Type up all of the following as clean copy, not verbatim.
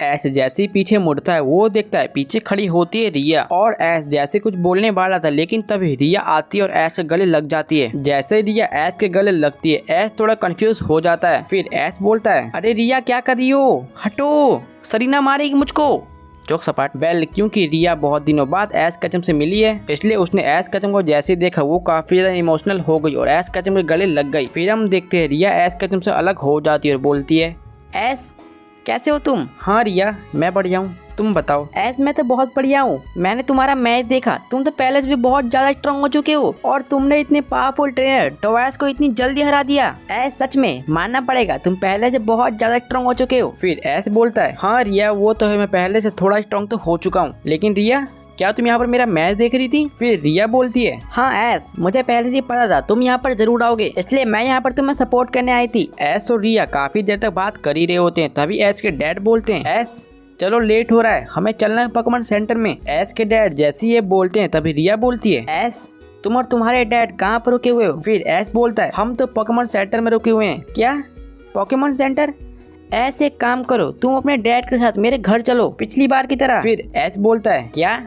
ऐस जैसे ही पीछे मुड़ता है वो देखता है पीछे खड़ी होती है रिया और ऐस जैसे कुछ बोलने वाला था लेकिन तभी रिया आती है और ऐस के गले लग जाती है। जैसे रिया ऐस के गले लगती है ऐस थोड़ा कंफ्यूज हो जाता है। फिर ऐस बोलता है अरे रिया क्या कर रही हो, हटो, सरीना मारेगी मुझको। जोक सपाट। वेल क्योंकि रिया बहुत दिनों बाद ऐस कचम से मिली है इसलिए उसने ऐस कचम को जैसे देखा वो काफी ज्यादा इमोशनल हो गई और ऐस कचम के गले लग गई। फिर हम देखते हैं रिया ऐस कचम से अलग हो जाती है और बोलती है ऐस कैसे हो तुम? हाँ रिया मैं बढ़िया हूँ, तुम बताओ। ऐस मैं तो बहुत बढ़िया हूँ। मैंने तुम्हारा मैच देखा, तुम तो पहले से भी बहुत ज्यादा स्ट्रांग हो चुके हो और तुमने इतने पावरफुल ट्रेनर टोबियास को इतनी जल्दी हरा दिया। ऐस सच में मानना पड़ेगा, तुम पहले से बहुत ज्यादा स्ट्रांग हो चुके हो। फिर ऐस बोलता है हाँ रिया वो तो है, मैं पहले से थोड़ा स्ट्रांग तो हो चुका हूँ, लेकिन रिया क्या तुम यहाँ पर मेरा मैच देख रही थी? फिर रिया बोलती है हाँ ऐस मुझे पहले से पता था तुम यहाँ पर जरूर आओगे, इसलिए मैं यहाँ पर तुम्हें सपोर्ट करने आई थी। ऐस और रिया काफी देर तक बात कर ही रहे होते हैं तभी ऐस के डैड बोलते हैं ऐस चलो लेट हो रहा है, हमें चलना है पोकेमॉन सेंटर में। ऐस के डैड जैसे ये बोलते हैं तभी रिया बोलती है ऐस तुम और तुम्हारे डैड कहाँ पर रुके हुए हो? फिर ऐस बोलता है हम तो पोकेमॉन सेंटर में रुके हुए हैं। क्या पोकेमॉन सेंटर? ऐसे एक काम करो तुम अपने डैड के साथ मेरे घर चलो पिछली बार की तरह। फिर ऐस बोलता है क्या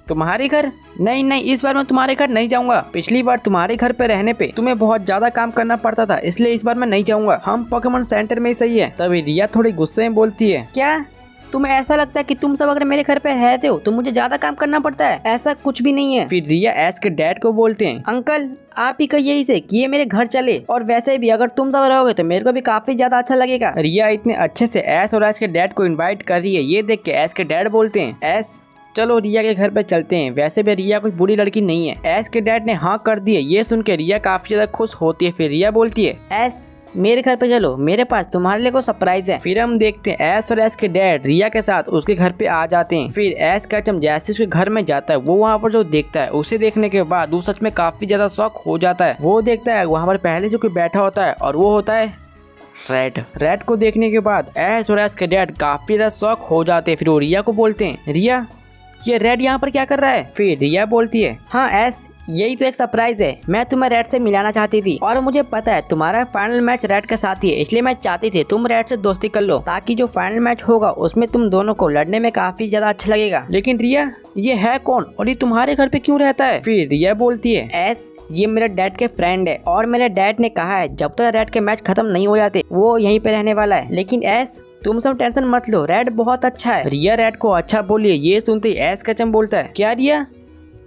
तुम्हारे घर? नहीं नहीं इस बार मैं तुम्हारे घर नहीं जाऊंगा, पिछली बार तुम्हारे घर पे रहने पे तुम्हें बहुत ज्यादा काम करना पड़ता था इसलिए इस बार मैं नहीं जाऊंगा, हम पोकेमॉन सेंटर में ही सही है। तभी रिया थोड़ी गुस्से में बोलती है क्या तुम्हें ऐसा लगता है कि तुम सब अगर मेरे घर पे रहते हो तो मुझे ज्यादा काम करना पड़ता है? ऐसा कुछ भी नहीं है। फिर रिया ऐस के डैड को बोलते हैं अंकल आप ही कहिए इसे कि ये मेरे घर चले, और वैसे भी अगर तुम सब रहोगे तो मेरे को भी काफी ज्यादा अच्छा लगेगा। रिया इतने अच्छे से ऐस और ऐस के डैड को इन्वाइट कर रही है ये देख के ऐस के डैड बोलते हैं ऐस चलो रिया के घर पे चलते हैं, वैसे भी रिया कोई बुरी लड़की नहीं है। ऐस के डैड ने हाँ कर दी है ये सुन के रिया काफी ज्यादा खुश होती है। फिर रिया बोलती है ऐस मेरे घर पे चलो, मेरे पास तुम्हारे लिए कोई सरप्राइज है। फिर हम देखते हैं ऐस और ऐस के डैड रिया के साथ उसके घर पे आ जाते हैं। फिर ऐस का चम जैसे उसके घर में जाता है वो वहाँ पर जो देखता है उसे देखने के बाद वो सच में काफी ज्यादा शॉक हो जाता है। वो देखता है वहाँ पर पहले से कोई बैठा होता है और वो होता है रेड को देखने के बाद ऐस और ऐस के डैड काफी ज्यादा शॉक हो जाते हैं। फिर वो रिया को बोलते हैं रिया ये रेड यहाँ पर क्या कर रहा है? फिर रिया बोलती है हाँ ऐस यही तो एक सरप्राइज है, मैं तुम्हें रेड से मिलाना चाहती थी और मुझे पता है तुम्हारा फाइनल मैच रेड के साथ ही है, इसलिए मैं चाहती थी तुम रेड से दोस्ती कर लो ताकि जो फाइनल मैच होगा उसमें तुम दोनों को लड़ने में काफी ज्यादा अच्छा लगेगा। लेकिन रिया ये है कौन और ये तुम्हारे घर पे क्यों रहता है? फिर रिया बोलती है ऐस ये मेरे डैड के फ्रेंड है और मेरे डैड ने कहा है जब तक रेड के मैच खत्म नहीं हो जाते वो यहीं पे रहने वाला है। लेकिन ऐस तुम सब टेंशन मत लो, रेड बहुत अच्छा है। रिया रेड को अच्छा बोली है ये सुनते ही ऐस का चम बोलता है क्या रिया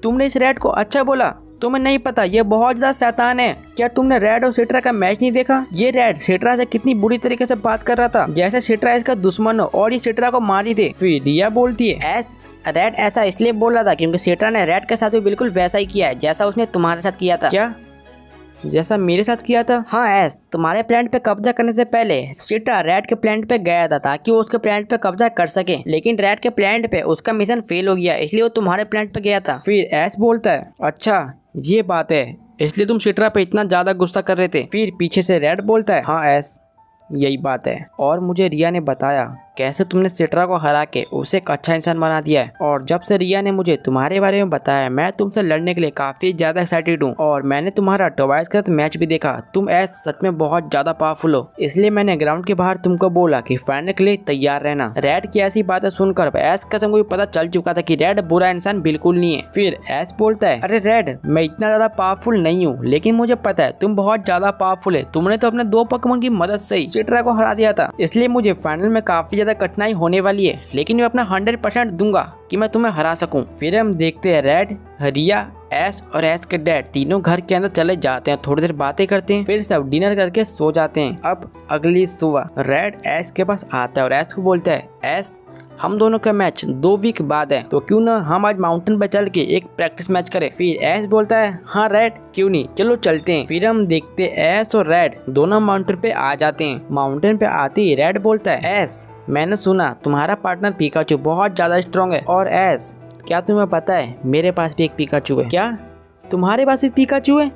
तुमने इस रेड को अच्छा बोला? तुम्हें नहीं पता ये बहुत ज्यादा शैतान है। क्या तुमने रेड और सिट्रा का मैच नहीं देखा? ये रेड सिट्रा से कितनी बुरी तरीके से बात कर रहा था जैसे सिट्रा इसका दुश्मन हो और ये सिट्रा को मारी दे। फिर रिया बोलती है ऐस रेड ऐसा इसलिए बोल रहा था क्योंकि सिट्रा ने रेड के साथ भी बिल्कुल वैसा ही किया है जैसा उसने तुम्हारे साथ किया था। क्या जैसा मेरे साथ किया था? हाँ ऐस तुम्हारे प्लांट पे कब्जा करने से पहले सिट्रा रेड के प्लांट पे गया था ताकि वो उसके प्लांट पे कब्जा कर सके, लेकिन रेड के प्लांट पे उसका मिशन फेल हो गया इसलिए वो तुम्हारे प्लांट पे गया था। फिर ऐस बोलता है अच्छा ये बात है इसलिए तुम सिट्रा पे इतना ज्यादा गुस्सा कर रहे थे। फिर पीछे से रेड बोलता है हाँ ऐस यही बात है और मुझे रिया ने बताया कैसे तुमने सिट्रा को हरा के उसे एक अच्छा इंसान बना दिया है, और जब से रिया ने मुझे तुम्हारे बारे में बताया मैं तुमसे लड़ने के लिए काफी ज्यादा एक्साइटेड हूँ और मैंने तुम्हारा टोबियास के साथ मैच भी देखा। तुम ऐस सच में बहुत ज्यादा पावरफुल हो, इसलिए मैंने ग्राउंड के बाहर तुमको बोला कि फाइनल के लिए तैयार रहना। रेड की ऐसी बातें सुनकर ऐस कसम को पता चल चुका था कि रेड बुरा इंसान बिल्कुल नहीं है। फिर ऐस बोलता है अरे रेड मैं इतना ज्यादा पावरफुल नहीं हूँ लेकिन मुझे पता है तुम बहुत ज्यादा पावरफुल है, तुमने तो अपने 2 पोकेमॉन की मदद से ही सिट्रा को हरा दिया था, इसलिए मुझे फाइनल में काफी ज्यादा कठिनाई होने वाली है लेकिन मैं अपना 100% दूंगा कि मैं तुम्हें हरा सकूं। फिर हम देखते हैं रेड रिया ऐस और ऐस के डैड तीनों घर के अंदर चले जाते हैं, थोड़ी देर बातें करते हैं फिर सब डिनर करके सो जाते हैं। अब अगली सुबह रेड ऐस के पास आता है और ऐस को बोलता है ऐस हम दोनों का मैच 2 वीक बाद है तो क्यों ना हम आज माउंटेन पे चल के एक प्रैक्टिस मैच करें। फिर ऐस बोलता है हाँ रेड क्यों नहीं चलो चलते हैं। फिर हम देखते ऐस और रेड दोनों माउंटेन पे आ जाते हैं। माउंटेन पे आते ही रेड बोलता है ऐस मैंने सुना तुम्हारा पार्टनर पिकाचू बहुत ज्यादा स्ट्रॉन्ग है, और ऐस क्या तुम्हें पता है मेरे पास भी एक पिकाचू है। क्या तुम्हारे पास भी पिकाचू है?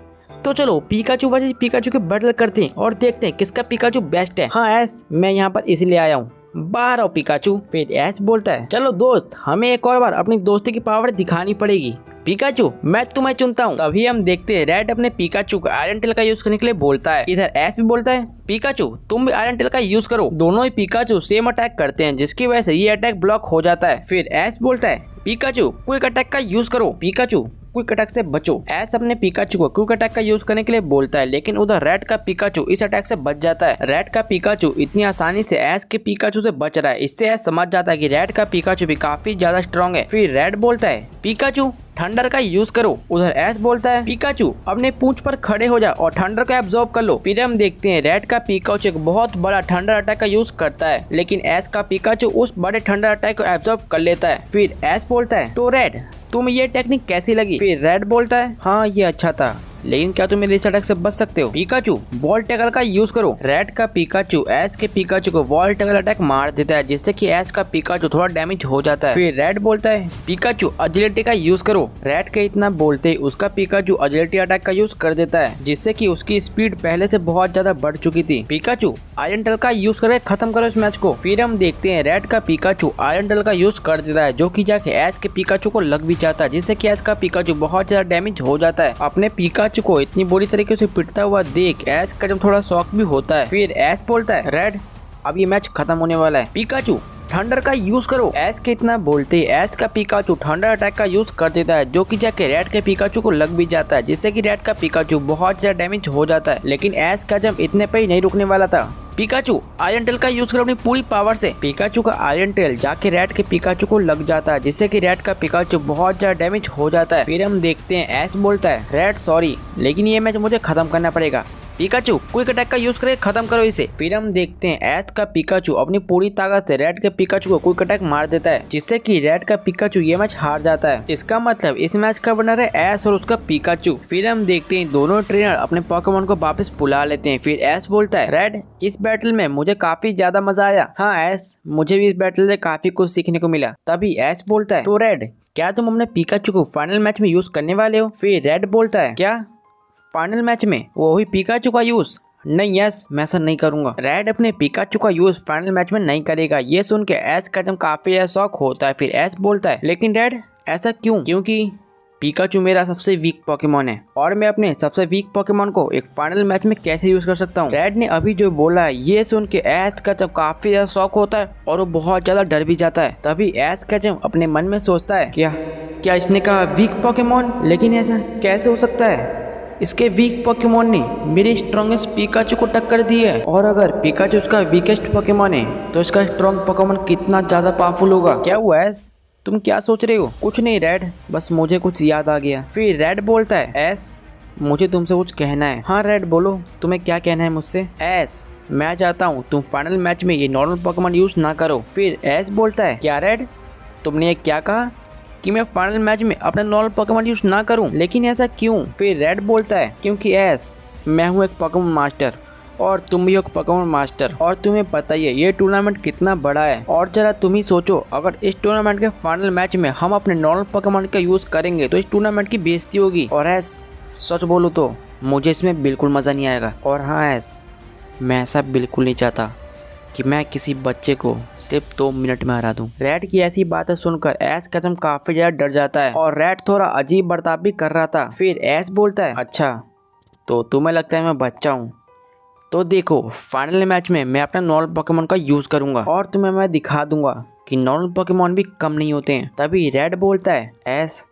तो चलो पिकाचू वर्सेस पिकाचू के बैटल करते हैं और देखते हैं किसका पिकाचू बेस्ट है। हाँ ऐस मैं यहाँ पर इसलिए आया हूँ, बाहर आओ पिकाचू। फिर ऐस बोलता है चलो दोस्त हमें एक और बार अपनी दोस्ती की पावर दिखानी पड़ेगी। पिकाचू मैं तुम्हें चुनता हूँ। तभी हम देखते हैं रेड अपने पिकाचू का आयरन टेल का यूज करने के लिए बोलता है। इधर एस भी बोलता है पिकाचू तुम भी आयरन टेल का यूज करो। दोनों ही पिकाचू सेम अटैक करते हैं जिसकी वजह से ये अटैक ब्लॉक हो जाता है। फिर एस बोलता है पिकाचू क्विक अटैक का यूज करो। पिकाचू क्विक अटैक से बचो। एस अपने पिकाचू को क्विक अटैक का यूज करने के लिए बोलता है, लेकिन उधर रेड का पिकाचू इस अटैक से बच जाता है। रेड का पिकाचू इतनी आसानी से एस के पिकाचू से बच रहा है। इससे एस समझ जाता है कि रेड का पिकाचू भी काफी ज्यादा स्ट्रॉन्ग है। फिर रेड बोलता है पिकाचू थंडर का यूज करो। उधर एस बोलता है पिकाचू अपने पूंछ पर खड़े हो जा और थंडर को एब्जॉर्ब कर लो। फिर हम देखते हैं रेड का पिकाचू एक बहुत बड़ा थंडर अटैक का यूज करता है, लेकिन एस का पिकाचू उस बड़े थंडर अटैक को एब्जॉर्ब कर लेता है। फिर एस बोलता है तो रेड तुम्हें ये टेक्निक कैसी लगी। फिर रेड बोलता है हाँ ये अच्छा था, लेकिन क्या तुम मेरे इस अटैक से बच सकते हो। पिकाचू वॉल टैकल का यूज करो। रेड का पिकाचू एस के पिकाचू को वॉल टैकल अटैक मार देता है, जिससे कि एस का पिकाचू थोड़ा डैमेज हो जाता है। फिर रेड बोलता है पिकाचू अजिलिटी का यूज करो। रेड के इतना बोलते ही उसका पिकाचू अजिलिटी अटैक का यूज कर देता है, जिससे कि उसकी स्पीड पहले से बहुत ज्यादा बढ़ चुकी थी। पिकाचू आयरन टेल का यूज करके खत्म करो इस मैच को। फिर हम देखते हैं रेड का पिकाचू आयरन टेल का यूज कर देता है, जो कि जाके एस के पिकाचू को लग भी जाता है, जिससे कि एस का पिकाचू बहुत ज्यादा डैमेज हो जाता है। अपने पिकाचू को इतनी बुरी तरीके से पिटता हुआ देख एस का जब थोड़ा शॉक भी होता है। फिर एस बोलता है रेड अब ये मैच खत्म होने वाला है, पिकाचू थंडर का यूज करो। एस के इतना बोलते एस का पिकाचू थंडर अटैक का यूज कर देता है, जो कि जाके रेड के पिकाचू को लग भी जाता है, जिससे कि रेड का पिकाचू बहुत ज्यादा डैमेज हो जाता है। लेकिन एस का जब इतने पे ही नहीं रुकने वाला था। पिकाचू आयरन टेल का यूज करो अपनी पूरी पावर से। पिकाचू का आयरन टेल जाके रेड के पिकाचू को लग जाता है, जिससे कि रेड का पिकाचू बहुत ज्यादा डैमेज हो जाता है। फिर हम देखते हैं एस बोलता है रेड सॉरी, लेकिन ये मैच मुझे खत्म करना पड़ेगा। पिकाचू क्विक अटैक का यूज करके खत्म करो इसे। फिर हम देखते हैं एस का पिकाचू अपनी पूरी ताकत से रेड के पिकाचू को क्विक अटैक मार देता है, जिससे कि रेड का पिकाचू ये मैच हार जाता है। इसका मतलब इस मैच का विनर है एस और उसका पिकाचू। फिर हम देखते हैं दोनों ट्रेनर अपने पोकेमॉन को वापस बुला लेते हैं। फिर एस बोलता है रेड इस बैटल में मुझे काफी ज्यादा मजा आया। हाँ एस मुझे भी इस बैटल से काफी कुछ सीखने को मिला। तभी एस बोलता है तो रेड क्या तुम अपने पिकाचू को फाइनल मैच में यूज करने वाले हो। फिर रेड बोलता है क्या फाइनल मैच में वो ही पिकाचू का यूज। नहीं यस मैं ऐसा नहीं करूंगा। रेड अपने पिकाचू का यूज फाइनल मैच में नहीं करेगा। ये सुन के एस का एकदम काफी शौक होता है। फिर एस बोलता है लेकिन रेड ऐसा क्यों। क्योंकि पिकाचू मेरा सबसे वीक पोकेमॉन है और मैं अपने सबसे वीक पोकेमॉन को एक फाइनल मैच में कैसे यूज कर सकता हूँ। रेड ने अभी जो बोला है ये सुन के एस का जब काफी ज्यादा शौक होता है और वो बहुत ज्यादा डर भी जाता है। तभी एस का जब अपने मन में सोचता है क्या इसने कहा वीक पोकेमॉन, लेकिन ऐसा कैसे हो सकता है। इसके वीक पोकेमॉन ने मेरे स्ट्रॉन्गेस्ट पिकाचू को टक्कर दी है, और अगर पिकाचू उसका वीकेस्ट पोकेमॉन है तो इसका स्ट्रॉन्ग पोकेमॉन कितना ज्यादा पावरफुल होगा। क्या हुआ एस तुम क्या सोच रहे हो। कुछ नहीं रेड बस मुझे कुछ याद आ गया। फिर रेड बोलता है एस मुझे तुमसे कुछ कहना है। हाँ रेड बोलो तुम्हें क्या कहना है मुझसे। एस मैं चाहता हूँ तुम फाइनल मैच में ये नॉर्मल पोकेमॉन यूज ना करो। फिर एस बोलता है क्या रेड तुमने ये क्या कहा कि मैं फाइनल मैच में अपना नॉर्मल पोकेमॉन यूज ना करूं, लेकिन ऐसा क्यों। फिर रेड बोलता है क्योंकि एस मैं हूं एक पोकेमॉन मास्टर और तुम भी हो एक पोकेमॉन मास्टर, और तुम्हें पता ही है ये टूर्नामेंट कितना बड़ा है। और जरा तुम ही सोचो अगर इस टूर्नामेंट के फाइनल मैच में हम अपने नॉर्मल पोकेमॉन का यूज करेंगे तो इस टूर्नामेंट की बेइज्जती होगी। और एस सच बोलो तो मुझे इसमें बिल्कुल मजा नहीं आएगा। और हाँ एस मैं ऐसा बिल्कुल नहीं चाहता कि मैं किसी बच्चे को सिर्फ 2 मिनट में हरा दूं। रेड की ऐसी बातें सुनकर एस कसम काफी ज्यादा डर जाता है और रेड थोड़ा अजीब बर्ताव भी कर रहा था। फिर एस बोलता है अच्छा तो तुम्हें लगता है मैं बच्चा हूँ, तो देखो फाइनल मैच में मैं अपना नॉर्मल पोकेमॉन का यूज करूंगा और तुम्हें मैं दिखा दूंगा कि नॉर्मल पोकेमॉन भी कम नहीं होते हैं। तभी रेड बोलता है एस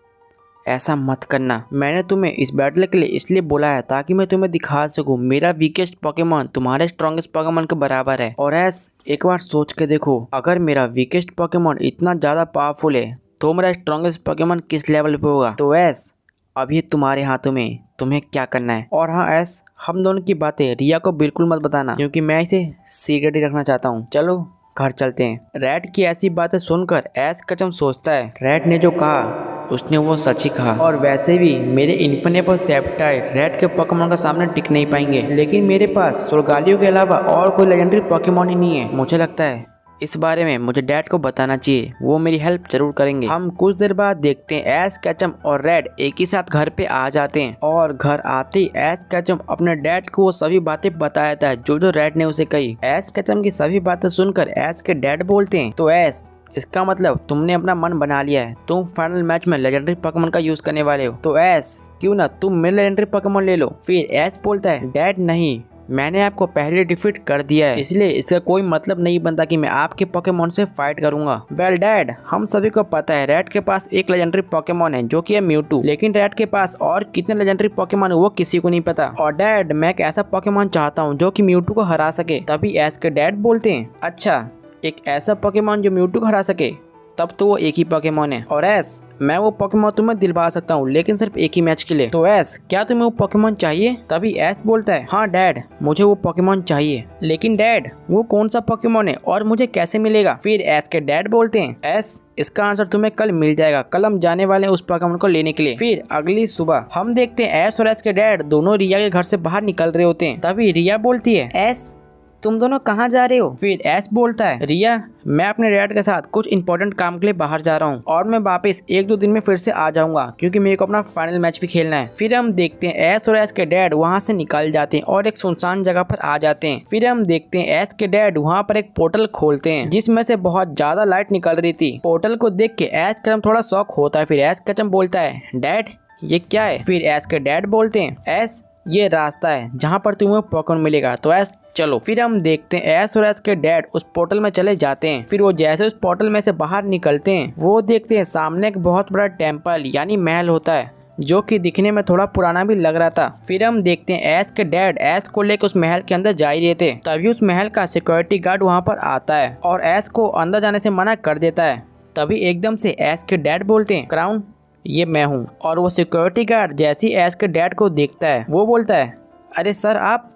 ऐसा मत करना, मैंने तुम्हें इस बैटल के लिए इसलिए बोला है ताकि मैं तुम्हें दिखा सकूं मेरा वीकेस्ट पोकेमॉन तुम्हारे स्ट्रॉन्गेस्ट पोकेमॉन के बराबर है। और एस एक बार सोच के देखो अगर मेरा वीकेस्ट पोकेमॉन इतना ज्यादा पावरफुल है तो मेरा स्ट्रॉन्गेस्ट पोकेमॉन किस लेवल पे होगा। तो एस अब ये तुम्हारे हाथों में तुम्हें क्या करना है। और हाँ एस हम दोनों की बातें रिया को बिल्कुल मत बताना क्योंकि मैं इसे सीक्रेट ही रखना चाहता हूँ। चलो घर चलते हैं। रेड की ऐसी बातें सुनकर एस कसम सोचता है रेड ने जो कहा उसने वो सच ही कहा, और वैसे भी मेरे इन्फिनेबल सेप्टाइड रेड के पोकेमॉन का सामने टिक नहीं पाएंगे, लेकिन मेरे पास सोलगालियो के अलावा और कोई लेजेंडरी पोकेमॉन ही नहीं है। मुझे लगता है इस बारे में मुझे डैड को बताना चाहिए, वो मेरी हेल्प जरूर करेंगे। हम कुछ देर बाद देखते हैं एस कैचम और रेड एक ही साथ घर पे आ जाते हैं, और घर आते ही एस कैचम अपने डैड को वो सभी बातें बता देता है जो रेड ने उसे कही। एस कैचम की सभी बातें सुनकर एस के डैड बोलते हैं तो एस इसका मतलब तुमने अपना मन बना लिया है, तुम फाइनल मैच में लेजेंडरी पोकेमोन का यूज करने वाले हो। तो एस क्यों ना तुम मेरे लेजेंडरी पोकेमोन ले लो। फिर एस बोलता है डैड नहीं, मैंने आपको पहले डिफीट कर दिया है, इसलिए इसका कोई मतलब नहीं बनता कि मैं आपके पोकेमोन से फाइट करूंगा। वेल डैड, हम सभी को पता है रेड के पास एक लेजेंडरी पोकेमोन है जो कि है म्यूटू, लेकिन रेड के पास और कितने लेजेंडरी पोकेमोन है वो किसी को नहीं पता। और डैड मैं एक ऐसा पोकेमोन चाहता हूँ जो कि म्यूटू को हरा सके। तभी एस के डैड बोलते हैं अच्छा, एक ऐसा पोकेमोन जो म्यूटू को हरा सके, तब तो वो एक ही पोकेमोन है। और एस मैं वो पोकेमोन तुम्हें दिलवा सकता हूँ, लेकिन सिर्फ एक ही मैच के लिए। तो एस क्या तुम्हें वो पोकेमोन चाहिए? तभी एस बोलता है हाँ डैड मुझे वो पोकेमोन चाहिए। लेकिन डैड वो कौन सा पोकेमोन है और मुझे कैसे मिलेगा? फिर एस के डैड बोलते हैं एस इसका आंसर तुम्हें कल मिल जाएगा, कल हम जाने वाले हैं उस पोकेमोन को लेने के लिए। फिर अगली सुबह हम देखते हैं एस और एस के डैड दोनों रिया के घर से बाहर निकल रहे होते हैं। तभी रिया बोलती है एस तुम दोनों कहाँ जा रहे हो? फिर एस बोलता है रिया मैं अपने डैड के साथ कुछ इंपॉर्टेंट काम के लिए बाहर जा रहा हूँ और मैं वापस 1-2 दिन में फिर से आ जाऊंगा क्योंकि मेरे को अपना फाइनल मैच भी खेलना है। फिर हम देखते हैं एस और एस के डैड वहाँ से निकल जाते हैं और एक सुनसान जगह पर आ जाते हैं। फिर हम देखते हैं एस के डैड वहाँ पर एक पोर्टल खोलते हैं जिसमें से बहुत ज्यादा लाइट निकल रही थी। पोर्टल को देख के एस कचम थोड़ा शॉक होता है। फिर एस कचम बोलता है डैड ये क्या है? फिर एस के डैड बोलते हैं एस ये रास्ता है जहाँ पर तुम्हें पोकेमोन मिलेगा, तो एस चलो। फिर हम देखते हैं एस और एस के डैड उस पोर्टल में चले जाते हैं। फिर वो जैसे उस पोर्टल में से बाहर निकलते हैं वो देखते हैं सामने एक बहुत बड़ा टेम्पल यानी महल होता है जो कि दिखने में थोड़ा पुराना भी लग रहा था। फिर हम देखते हैं एस के डैड एस को लेकर उस महल के अंदर जा ही रहे थे, तभी उस महल का सिक्योरिटी गार्ड वहाँ पर आता है और एस को अंदर जाने से मना कर देता है। तभी एकदम से एस के डैड बोलते हैं क्राउन ये मैं हूँ। और वो सिक्योरिटी गार्ड जैसे ही एस के डैड को देखता है वो बोलता है अरे सर आप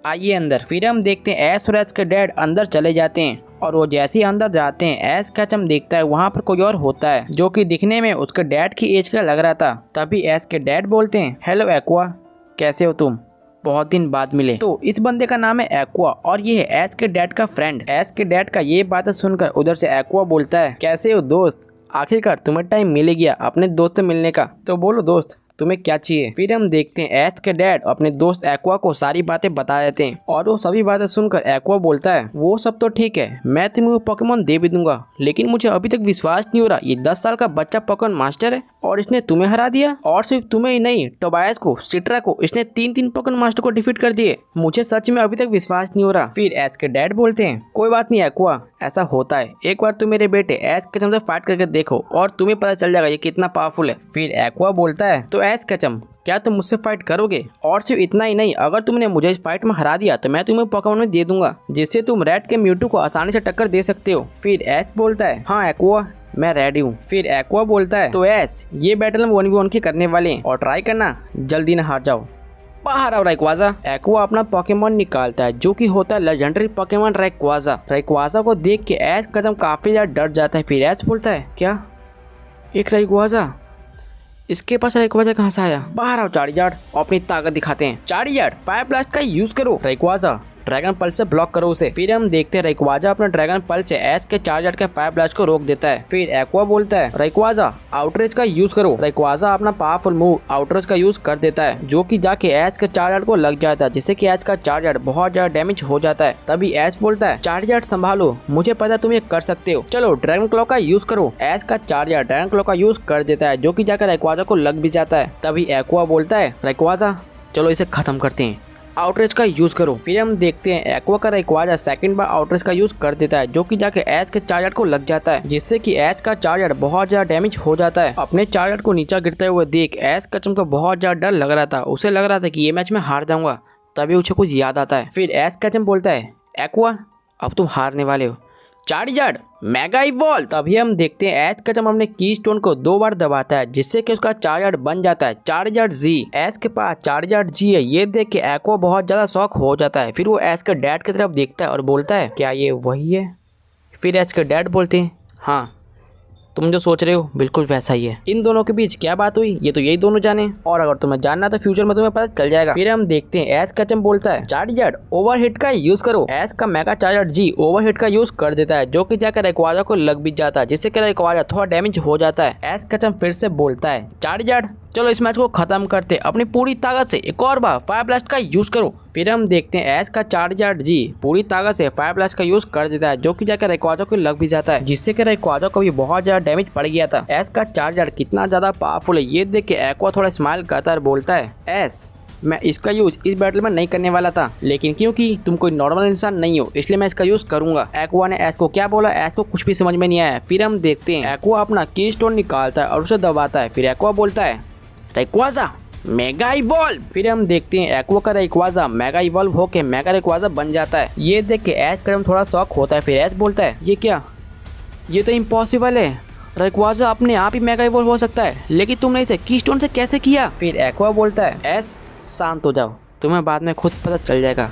आइए अंदर। फिर हम देखते हैं एस और एस के डैड अंदर चले जाते हैं और वो जैसे ही अंदर जाते हैं एस कचम देखता है वहाँ पर कोई और होता है जो कि दिखने में उसके डैड की एज का लग रहा था। तभी एस के डैड बोलते हैं हेलो एक्वा कैसे हो तुम, बहुत दिन बाद मिले। तो इस बंदे का नाम है एक्वा और ये है एस के डैड का फ्रेंड। एस के डैड का ये बात सुनकर उधर से एक्वा बोलता है कैसे हो दोस्त, आखिरकार तुम्हें टाइम मिल गया अपने दोस्त से मिलने का, तो बोलो दोस्त तुम्हें क्या चाहिए। फिर हम देखते हैं एस के डैड अपने दोस्त एक्वा को सारी बातें बता देते हैं और वो सभी बातें सुनकर एक्वा बोलता है वो सब तो ठीक है मैं तुम्हें वो पोकेमोन दे भी दूंगा, लेकिन मुझे अभी तक विश्वास नहीं हो रहा ये 10 साल का बच्चा पोकेमोन मास्टर है और इसने तुम्हें हरा दिया। और सिर्फ तुम्हें ही नहीं टोबायस को सिट्रा को इसने 3 पोकेमोन मास्टर को डिफीट कर दिए, मुझे सच में अभी तक विश्वास नहीं हो रहा। फिर एस के डैड बोलते हैं कोई बात नहीं एक्वा ऐसा होता है, एक बार तुम मेरे बेटे एस कचम से फाइट करके देखो और तुम्हें पता चल जाएगा ये कितना पावरफुल है। फिर एक्वा बोलता है तो एस कचम क्या तुम मुझसे फाइट करोगे? और सिर्फ इतना ही नहीं अगर तुमने मुझे इस फाइट में हरा दिया तो मैं तुम्हें पोकेमोन में दे दूंगा जिससे तुम रेड के म्यूटू को आसानी से टक्कर दे सकते हो। फिर एस बोलता है हाँ एक्वा मैं रेडी हूँ। फिर एक्वा बोलता है तो एस ये बैटल हम 1v1 की करने वाले हैं और ट्राई करना जल्दी ना हार जाओ। बाहर आओ रेक्वाजा। एक्वा अपना पोकेमोन निकालता है जो कि होता है लेजेंडरी पोकेमोन रेक्वाजा। रेक्वाजा को देख के एस कदम काफी ज्यादा डर जाता है। फिर एस बोलता है क्या एक रेक्वाजा, इसके पास रेक्वाजा कहाँ से आया? बाहर आओ चार्जार्ड अपनी ताकत दिखाते हैं। चार्जार्ड फायर ब्लास्ट का यूज करो। रेक्वाजा ड्रैगन पल्स से ब्लॉक करो उसे। फिर हम देखते हैं रेक्वाजा अपना ड्रैगन पल्स से एस के चार्जार्ड के फायर ब्लास्ट को रोक देता है। फिर एक्वा बोलता है रेक्वाजा आउटरेज का यूज करो। रेक्वाजा अपना पावरफुल मूव आउटरेज का यूज कर देता है जो कि जाके एस के चार्जार्ड को लग जाता है जिससे कि एस का चार्जार्ड बहुत ज्यादा डैमेज हो जाता है। तभी एस बोलता है चार्जार्ड संभालो, मुझे पता तुम ये कर सकते हो, चलो ड्रैगन क्लॉ का यूज करो। एस का चार्जार्ड ड्रैगन क्लॉ का यूज कर देता है जो कि जाकर रेक्वाजा को लग भी जाता है। तभी एक्वा बोलता है रेक्वाजा चलो इसे खत्म करते हैं, आउटरेज का यूज करो। फिर हम देखते हैं एक्वा का रेक्वाजा सेकंड बार आउटरेज का यूज कर देता है जो कि जाके एस के चार्जर को लग जाता है जिससे कि एस का चार्जर बहुत ज्यादा डैमेज हो जाता है। अपने चार्जर को नीचे गिरते हुए देख एस कचम को बहुत ज्यादा डर लग रहा था, उसे लग रहा था कि ये मैच में हार जाऊंगा। तभी उसे कुछ याद आता है। फिर एस कचम बोलता है एक्वा अब तुम हारने वाले हो, चार्जर मेगा इवॉल्व। तभी हम देखते हैं एस कचम अपने की स्टोन को 2 बार दबाता है जिससे कि उसका चार्जर बन जाता है चार्जर जी। एस के पास चार्जर जी है, ये देख के एक्वा बहुत ज्यादा शॉक हो जाता है। फिर वो एस के डैड की तरफ देखता है और बोलता है क्या ये वही है? फिर एस के डैड बोलते हैं हाँ तुम जो सोच रहे हो बिल्कुल वैसा ही है। इन दोनों के बीच क्या बात हुई ये तो यही दोनों जाने, और अगर तुम्हें जानना तो फ्यूचर में तुम्हें पता चल जाएगा। फिर हम देखते हैं एस कचम बोलता है चार्जर ओवरहीट का यूज करो। एस का मेगा चार्जर जी ओवरहीट का यूज कर देता है जो कि जाकर रेक्वाजा को लग भी जाता है जिससे कि रेक्वाजा थोड़ा डैमेज हो जाता है। एस कचम फिर से बोलता है चार्जर चलो इस मैच को खत्म करते, अपनी पूरी ताकत से एक और बार फायर ब्लास्ट का यूज करो। फिर हम देखते हैं एस का चार्जर जी पूरी ताकत से फायर ब्लास्ट का यूज कर देता है, जो कि जाकर रेक्वाजो को लग भी जाता है, जिससे कि रेक्वाजो को भी बहुत ज्यादा डैमेज पड़ गया था। एस का चार्जर कितना ज्यादा पावरफुल है ये देख के एक्वा थोड़ा स्माइल करता है और बोलता है, एस मैं इसका यूज इस बैटल में नहीं करने वाला था, लेकिन क्योंकि तुम कोई नॉर्मल इंसान नहीं हो इसलिए मैं इसका यूज करूंगा। एक्वा ने एस को क्या बोला, एस को कुछ भी समझ में नहीं आया। फिर हम देखते हैं एक्वा अपना की स्टोन निकालता है और उसे दबाता है। फिर एक्वा बोलता है, रेक्वाजा मेगा इवॉल्व। फिर हम देखते हैं एक्वा का रेक्वाजा मेगा इवॉल्व होके मेगा रेक्वाजा बन जाता है। ये देख के एस का थोड़ा शॉक होता है। फिर एस बोलता है, ये क्या, ये तो इम्पॉसिबल है, रेक्वाजा अपने आप ही मेगा इवॉल्व हो सकता है, लेकिन तुमने इसे की स्टोन से कैसे किया। फिर एक्वा बोलता है, एस शांत हो जाओ, तुम्हें बाद में खुद पता चल जाएगा।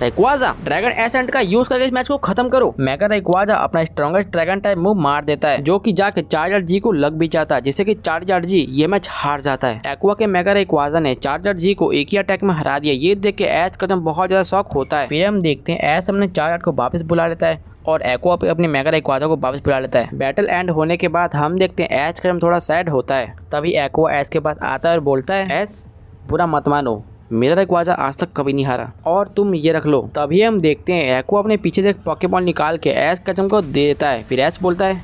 रेक्वाजा ड्रैगन एसेंट का यूज करके इस मैच को खत्म करो। मेगा रेक्वाजा अपना स्ट्रॉन्गेस्ट ड्रैगन टाइप मूव मार देता है, जो कि जाके चार्जर जी को लग भी जाता है, जिससे कि चार्जर जी ये मैच हार जाता है। एक्वा के मेगा रेक्वाजा ने चार्जर जी को एक ही अटैक में हरा दिया। ये देख के एस का बहुत ज्यादा शौक होता है। फिर हम देखते हैं एस अपने चार्जर को वापस बुला लेता है और एक्वा अपने मेगा रेक्वाजा को वापस बुला लेता है। बैटल एंड होने के बाद हम देखते हैं एस का थोड़ा सैड होता है। तभी एक्वा एस के पास आता है और बोलता है, एस बुरा मत मानो, मेरा रेक्वाजा आज तक कभी नहीं हारा और तुम ये रख लो। तभी हम देखते हैं एक्वा अपने पीछे से एक पॉकेमॉन निकाल के एस कचम को दे देता है। फिर एस बोलता है,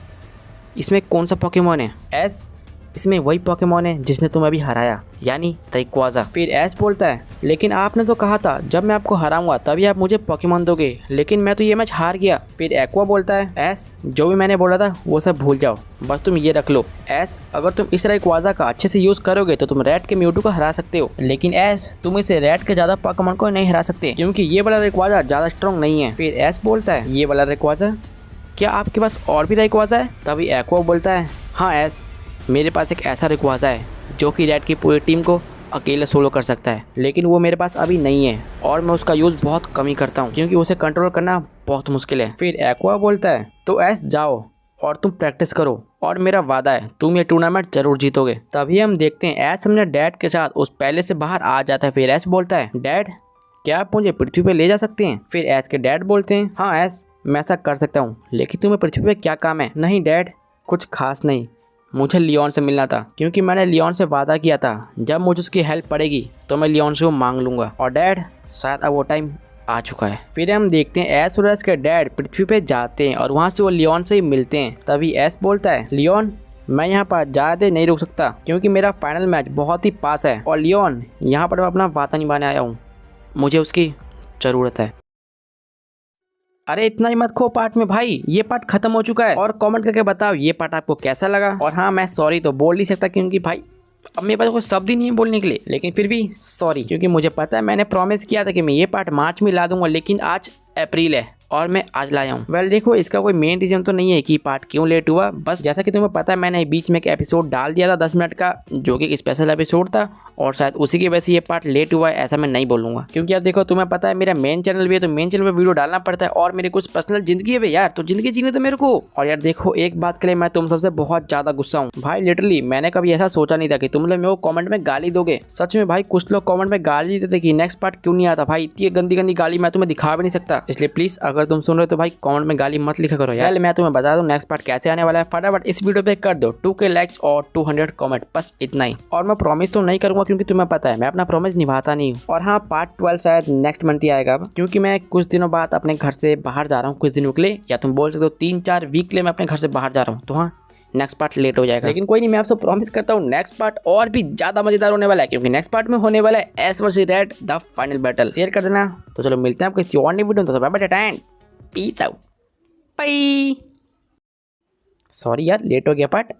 इसमें कौन सा पॉकेमॉन है। एस इसमें वही पॉकेमॉन है जिसने तुम्हें अभी हराया, यानी रेक्वाजा। फिर एस बोलता है, लेकिन आपने तो कहा था जब मैं आपको हराऊंगा तभी आप मुझे पॉकेमॉन दोगे, लेकिन मैं तो ये मैच हार गया। फिर एक्वा बोलता है, एस जो भी मैंने बोला था वो सब भूल जाओ, बस तुम ये रख लो। एस अगर तुम इस रेक्वाजा का अच्छे से यूज करोगे तो तुम रेड के म्यूटू को हरा सकते हो, लेकिन एस तुम इसे रेड के ज्यादा पॉकेमॉन को नहीं हरा सकते, क्योंकि ये वाला रेक्वाजा ज्यादा स्ट्रॉन्ग नहीं है। फिर एस बोलता है, ये वाला रेक्वाजा, क्या आपके पास और भी रेक्वाजा है। तभी एक्वा बोलता है, हाँ एस मेरे पास एक ऐसा रेक्वाजा है जो कि रेड की पूरी टीम को अकेले सोलो कर सकता है, लेकिन वो मेरे पास अभी नहीं है और मैं उसका यूज़ बहुत कम ही करता हूँ, क्योंकि उसे कंट्रोल करना बहुत मुश्किल है। फिर एक्वा बोलता है, तो एस जाओ और तुम प्रैक्टिस करो और मेरा वादा है तुम ये टूर्नामेंट जरूर जीतोगे। तभी हम देखते हैं एस अपने डैड के साथ उस पहले से बाहर आ जाता है। फिर एस बोलता है, डैड क्या आप मुझे पृथ्वी पे ले जा सकते हैं। फिर एस के डैड बोलते हैं, हाँ एस मैं ऐसा कर सकता हूँ, लेकिन तुम्हें पृथ्वी पे क्या काम है। नहीं डैड कुछ खास नहीं, मुझे लियोन से मिलना था, क्योंकि मैंने लियोन से वादा किया था जब मुझे उसकी हेल्प पड़ेगी तो मैं लियोन से वो मांग लूंगा, और डैड शायद अब वो टाइम आ चुका है। फिर हम देखते हैं एस और एस के डैड पृथ्वी पे जाते हैं और वहाँ से वो लियोन से ही मिलते हैं। तभी एस बोलता है, लियोन मैं यहाँ पर ज़्यादा देर नहीं रुक सकता, क्योंकि मेरा फाइनल मैच बहुत ही पास है, और लियोन यहाँ पर मैं अपना वादा निभाने आया हूँ, मुझे उसकी ज़रूरत है। अरे इतना ही मत खो पार्ट में भाई, ये पार्ट खत्म हो चुका है, और कमेंट करके बताओ ये पार्ट आपको कैसा लगा। और हाँ मैं सॉरी तो बोल नहीं सकता, क्योंकि भाई अब मेरे पास कोई शब्द ही नहीं है बोलने के लिए, लेकिन फिर भी सॉरी, क्योंकि मुझे पता है मैंने प्रॉमिस किया था कि मैं ये पार्ट मार्च में ला दूंगा, लेकिन आज अप्रैल है और मैं आज लाया हूँ। वेल देखो इसका कोई मेन रीजन तो नहीं है कि पार्ट क्यों लेट हुआ, बस जैसा कि तुम्हें पता है मैंने बीच में एक एपिसोड डाल दिया था 10 मिनट का, जो कि एक स्पेशल एपिसोड था, और शायद उसी की वजह से ये पार्ट लेट हुआ है, ऐसा मैं नहीं बोलूँगा। क्योंकि यार देखो तुम्हें पता है मेरा मेन चैनल भी है, तो मेन चैनल पर वीडियो डालना पड़ता है, और मेरी कुछ पर्सनल जिंदगी है यार, तो जिंदगी जीने तो मेरे को। और यार देखो एक बात के लिए मैं तुम सबसे बहुत ज़्यादा गुस्सा हूँ भाई, लिटरली मैंने कभी ऐसा सोचा नहीं था कि तुम लोग मेरे को कॉमेंट में गाली दोगे। सच में भाई कुछ लोग कॉमेंट में गाली देते कि नेक्स्ट पार्ट क्यों नहीं आता। भाई इतनी गंदी गंदी गाली मैं तुम्हें दिखा भी नहीं सकता, इसलिए प्लीज अगर तुम सुन रहे हो तो भाई कमेंट में गाली मत लिखा करो यार। मैं तुम्हें बता दूं नेक्स्ट पार्ट कैसे आने वाला है, फटाफट इस वीडियो पे कर दो 2K लाइक्स और 200 कमेंट, बस इतना ही। और मैं प्रॉमिस तो नहीं करूंगा, क्योंकि तुम्हें पता है मैं अपना प्रॉमिस निभाता नहीं हूँ। और हाँ पार्ट 12 शायद नेक्स्ट मंथ ही आएगा, क्योंकि मैं कुछ दिनों बाद अपने घर से बाहर जा रहा हूँ, कुछ दिनों के लिए, या तुम बोल सकते हो 3-4 वीक के लिए मैं अपने घर से बाहर जा रहा हूँ, तो हाँ नेक्स्ट पार्ट लेट हो जाएगा, लेकिन कोई नहीं, मैं आपसे प्रॉमिस करता हूँ नेक्स्ट पार्ट और भी ज्यादा मजेदार होने वाला है, क्योंकि नेक्स्ट पार्ट में होने वाला है S versus read the final battle. Share कर देना। तो चलो मिलते हैं आपको किसी और नई वीडियो में, तो bye bye and peace out bye. Sorry यार लेट हो गया पार्ट।